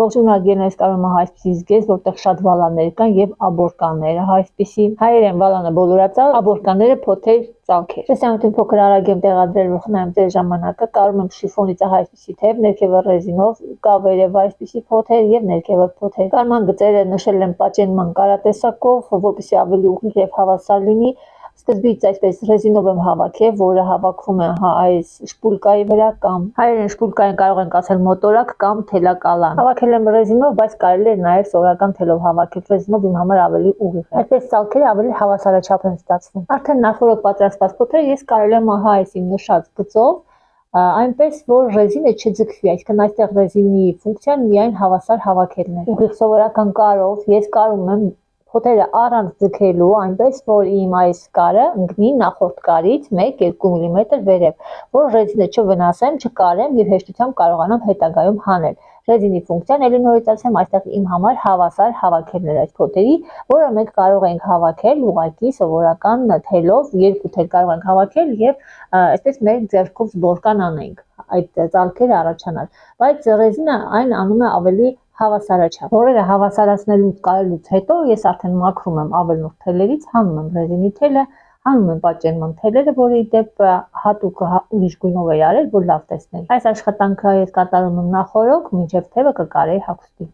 Ողջունագին այս կարում այսպիսի զգես, որտեղ շատ վալաներ կան եւ աբորկանները այսպիսի հայերեն վալանը բոլորացավ, աբորկանները փոթեր ծալքեր։ Տեսանյութին փոքր արագ եմ տեղադրել, որ խնայեմ ձեր ժամանակը, կարում եմ շիֆոնից այսպիսի թեւ, ներքևը ռեզինով, կա վերև այսպիսի փոթեր եւ ներքևը փոթեր։ Կարման գծերը նշել եմ պատճենման կարատեսակով, որպեսզի ավելի ուղիղ եւ հավասար լինի։ Սկզբից այսպես ռեզինով եմ հավաքել, որը հավաքվում է այս շպուլկայի վրա կամ հայերեն շպուլկային կարող ենք ասել մոտորակ կամ թելակալան։ Հավաքել եմ ռեզինով, բայց կարելի է նաև սովորական թելով հավաքել, ռեզինով իմ համար ավելի ուղիղ է։ Այդպես ծալքերը ավելի հավասարաչափ են ստացվում։ Արդեն նախորդ պատրաստված փոթերը ես կարել եմ այս իմ նշած գծով այնպես որ ռեզինը չձգվի, այսինքն այստեղ ռեզինի ֆունկցիան միայն հավասար հավաքելն է։ Ուղիղ սովորական կարով ես կարում եմ փոթերը առանց ձգելու, այնպես որ իմ այս կարը ընկնի նախորդ կարից 1-2 մմ վերև, որ ռեզինը չվնասեմ, չկարեմ եւ հեշտությամբ կարողանամ հետագայում հանել։ Ռեզինի ֆունկցիան ելի նորից ասեմ, այստեղ իմ համար հավասար հավաքելն էր այս փոթերի, որը մենք կարող ենք հավաքել ուղղակի սովորական թելով, երկու թել կարող ենք հավաքել եւ այսպես մեր ձեռքով զբորկան անենք այդ ծալքերը առաջանալ, բայց ռեզինը այն անում է ավելի հավասարաչափ։ Որերը հավասարացնելուց կարելուց հետո ես արդեն մաքրում եմ ավելորդ թելերից, հանում եմ ռեզինի թելը, հանում եմ պատճենման թելերը, որի դեպ հատուկ ուրիշ գույնով է արել, որ լավ տեսնել։ Այս աշխատանքը ես կատարում եմ նախորոք, մինչև թևը կկարեի հագուստի։